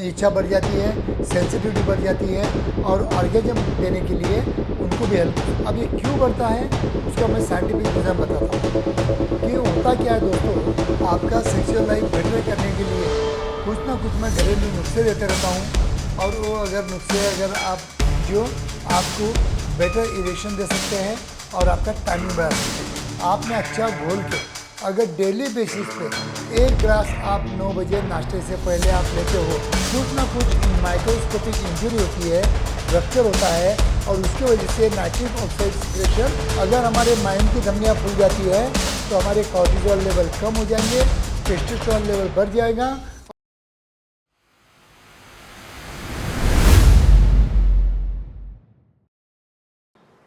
इच्छा बढ़ जाती है, सेंसिटिविटी बढ़ जाती है और ऑर्गेजम देने के लिए उनको भी हेल्प। अब ये क्यों बढ़ता है उसका मैं साइंटिफिक रीज़न बताता हूँ कि होता क्या है दोस्तों। आपका सेक्सुअल लाइफ बेटर करने के लिए कुछ ना कुछ मैं घरेलू नुस्खे देते रहता हूँ, और वो अगर नुस्खे अगर आप जो आपको बेटर इरेक्शन दे सकते हैं और आपका टाइमिंग बढ़ा सकते हैं। आपने अच्छा घोल के अगर डेली बेसिस पे एक ग्लास आप 9 बजे नाश्ते से पहले आप लेते हो, कुछ ना कुछ माइक्रोस्कोपिक इंजरी होती है, रप्चर होता है, और उसकी वजह से नाइट्रिक ऑक्साइड सिक्रेशन, अगर हमारे माइंड की धमनियाँ फूल जाती है तो हमारे कॉर्टिसोल लेवल कम हो जाएंगे, टेस्टोस्टेरोन लेवल बढ़ जाएगा।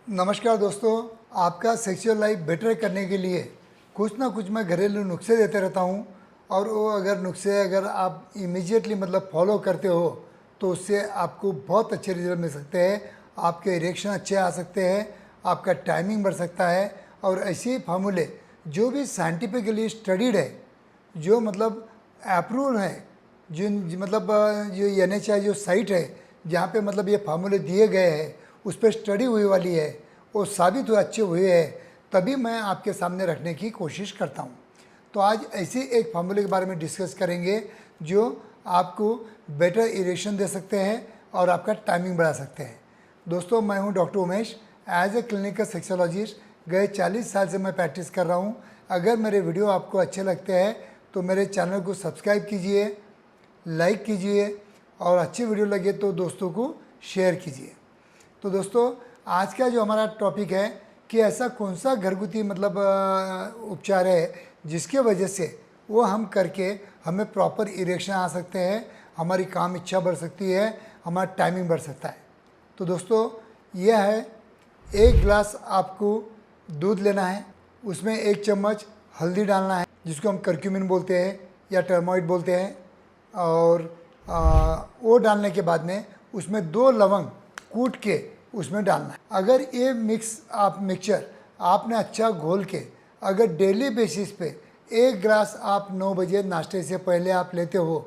नमस्कार दोस्तों, आपका सेक्सुअल लाइफ बेटर करने के लिए कुछ ना कुछ मैं घरेलू नुस्खे देते रहता हूँ, और वो अगर नुस्खे अगर आप इमीडिएटली मतलब फॉलो करते हो तो उससे आपको बहुत अच्छे रिजल्ट मिल सकते हैं। आपके इरेक्शन अच्छे आ सकते हैं, आपका टाइमिंग बढ़ सकता है। और ऐसे फार्मूले जो भी साइंटिफिकली स्टडीड है, जो मतलब अप्रूव है, जिन मतलब जो NHI जो साइट है जहाँ पे मतलब ये फार्मूले दिए गए हैं, उस पर स्टडी हुई वाली है, वो साबित हुए अच्छे हुए हैं, तभी मैं आपके सामने रखने की कोशिश करता हूँ। तो आज ऐसे एक फार्मूले के बारे में डिस्कस करेंगे जो आपको बेटर इरेक्शन दे सकते हैं और आपका टाइमिंग बढ़ा सकते हैं। दोस्तों, मैं हूँ doctor Umesh. As a clinical sexologist गए 40 साल से मैं प्रैक्टिस कर रहा हूँ। अगर मेरे वीडियो आपको अच्छे लगते हैं तो मेरे चैनल को सब्सक्राइब कीजिए, लाइक कीजिए, और अच्छी वीडियो लगे तो दोस्तों को शेयर कीजिए। तो दोस्तों, आज का जो हमारा टॉपिक है कि ऐसा कौन सा घरगुती मतलब उपचार है जिसके वजह से वो हम करके हमें प्रॉपर इरेक्शन आ सकते हैं, हमारी काम इच्छा बढ़ सकती है, हमारा टाइमिंग बढ़ सकता है। तो दोस्तों, यह है, एक गिलास आपको दूध लेना है, उसमें 1 चम्मच हल्दी डालना है जिसको हम करक्यूमिन बोलते हैं या टर्मोइड बोलते हैं, और वो डालने के बाद में उसमें 2 लवंग कूट के उसमें डालना है। अगर ये मिक्सचर आपने अच्छा घोल के अगर डेली बेसिस पे एक ग्लास आप 9 बजे नाश्ते से पहले आप लेते हो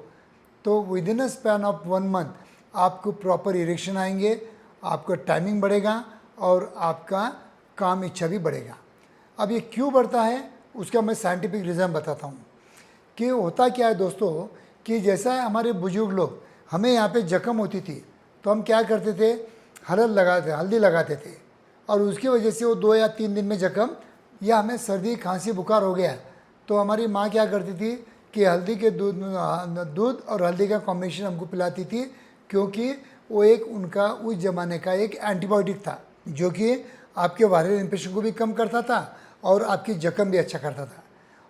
तो with in a span of 1 month आपको प्रॉपर इरेक्शन आएंगे, आपका टाइमिंग बढ़ेगा और आपका काम इच्छा भी बढ़ेगा। अब ये क्यों बढ़ता है उसका मैं साइंटिफिक रीज़न बताता हूँ कि होता क्या है दोस्तों, कि जैसा हमारे बुजुर्ग लोग, हमें यहाँ पे जख्म होती थी तो हम क्या करते थे, हल्दी लगाते थे, और उसकी वजह से वो 2 या 3 दिन में जख्म, या हमें सर्दी खांसी बुखार हो गया तो हमारी माँ क्या करती थी कि हल्दी के दूध और हल्दी का कॉम्बिनेशन हमको पिलाती थी, क्योंकि वो एक उनका उस ज़माने का एक एंटीबायोटिक था जो कि आपके वायरल इन्फेक्शन को भी कम करता था और आपकी जख्म भी अच्छा करता था।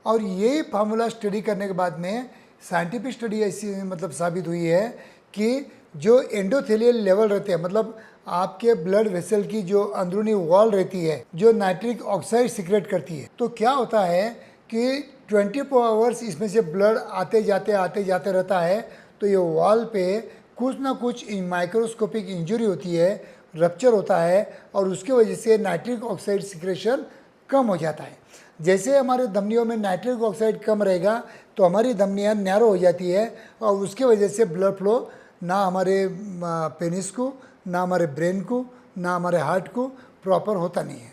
और यही फार्मूला स्टडी करने के बाद में साइंटिफिक स्टडी ऐसी मतलब साबित हुई है कि जो एंडोथेलियल लेवल रहते हैं, मतलब आपके ब्लड वेसल की जो अंदरूनी वॉल रहती है, जो नाइट्रिक ऑक्साइड सिक्रेट करती है, तो क्या होता है कि 24 आवर्स इसमें से ब्लड आते जाते रहता है, तो ये वॉल पे कुछ ना कुछ माइक्रोस्कोपिक इंजरी होती है, रप्चर होता है, और उसकी वजह से नाइट्रिक ऑक्साइड सिक्रेशन कम हो जाता है। जैसे हमारे धमनियों में नाइट्रिक ऑक्साइड कम रहेगा तो हमारी धमनियाँ नैरो हो जाती है, और उसके वजह से ब्लड फ्लो ना हमारे पेनिस को, ना हमारे ब्रेन को, ना हमारे हार्ट को प्रॉपर होता नहीं है।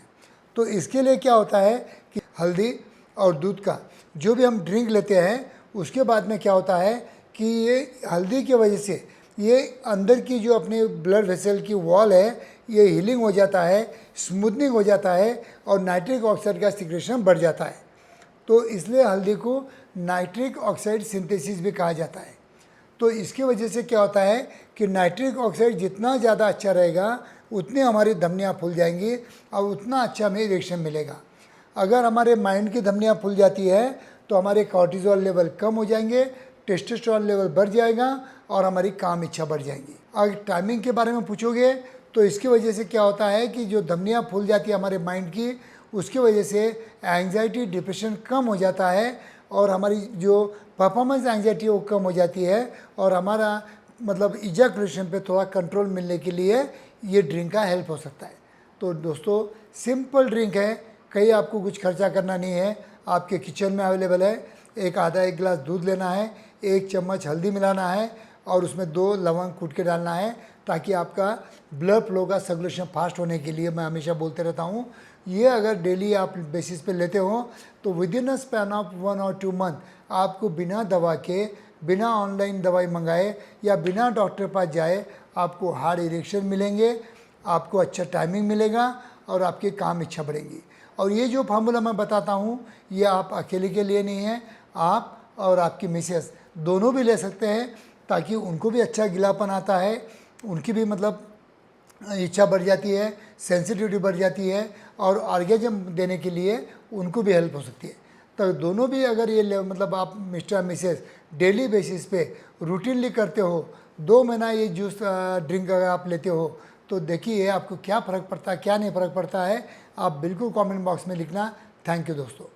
तो इसके लिए क्या होता है कि हल्दी और दूध का जो भी हम ड्रिंक लेते हैं उसके बाद में क्या होता है कि ये हल्दी की वजह से ये अंदर की जो अपने ब्लड वेसल की वॉल है ये हीलिंग हो जाता है, स्मूथनिंग हो जाता है, और नाइट्रिक ऑक्साइड का सिक्रेशन बढ़ जाता है। तो इसलिए हल्दी को नाइट्रिक ऑक्साइड सिंथेसिस भी कहा जाता है। तो इसकी वजह से क्या होता है कि नाइट्रिक ऑक्साइड जितना ज़्यादा अच्छा रहेगा उतनी हमारी धमनियाँ फूल जाएंगी और उतना अच्छा हमें इरेक्शन मिलेगा। अगर हमारे माइंड की धमनियाँ फूल जाती है तो हमारे कॉर्टिसोल लेवल कम हो जाएंगे, टेस्टोस्टेरोन लेवल बढ़ जाएगा और हमारी काम इच्छा बढ़ जाएंगी। अगर टाइमिंग के बारे में पूछोगे तो इसकी वजह से क्या होता है कि जो धमनियाँ फूल जाती है हमारे माइंड की, उसकी वजह से एंग्जाइटी डिप्रेशन कम हो जाता है, और हमारी जो परफॉर्मेंस एंग्जाइटी वो कम हो जाती है, और हमारा मतलब इजैकुलेशन पे थोड़ा कंट्रोल मिलने के लिए ये ड्रिंक का हेल्प हो सकता है। तो दोस्तों, सिंपल ड्रिंक है, कहीं आपको कुछ खर्चा करना नहीं है, आपके किचन में अवेलेबल है। एक गिलास दूध लेना है, 1 चम्मच हल्दी मिलाना है, और उसमें 2 लवंग कूट के डालना है, ताकि आपका ब्लड फ्लो का सर्कुलेशन फास्ट होने के लिए मैं हमेशा बोलते रहता हूँ। ये अगर डेली आप बेसिस पे लेते हो तो with in a span of 1 और 2 मंथ आपको बिना दवा के, बिना ऑनलाइन दवाई मंगाए या बिना डॉक्टर के पास जाए, आपको हार्ड इरेक्शन मिलेंगे, आपको अच्छा टाइमिंग मिलेगा और आपकी काम इच्छा बढ़ेगी। और ये जो फार्मूला मैं बताता हूँ ये आप अकेले के लिए नहीं है, आप और आपकी मिसेस दोनों भी ले सकते हैं, ताकि उनको भी अच्छा गिलापन आता है, उनकी भी मतलब इच्छा बढ़ जाती है, सेंसिटिविटी बढ़ जाती है और ऑर्गेजम देने के लिए उनको भी हेल्प हो सकती है। तो दोनों भी अगर ये मतलब आप मिस्टर मिसेस डेली बेसिस पे रूटीनली करते हो, 2 महीना ये जूस ड्रिंक अगर आप लेते हो तो देखिए आपको क्या फ़र्क पड़ता है, क्या नहीं फ़र्क पड़ता है। आप बिल्कुल कमेंट बॉक्स में लिखना। थैंक यू दोस्तों।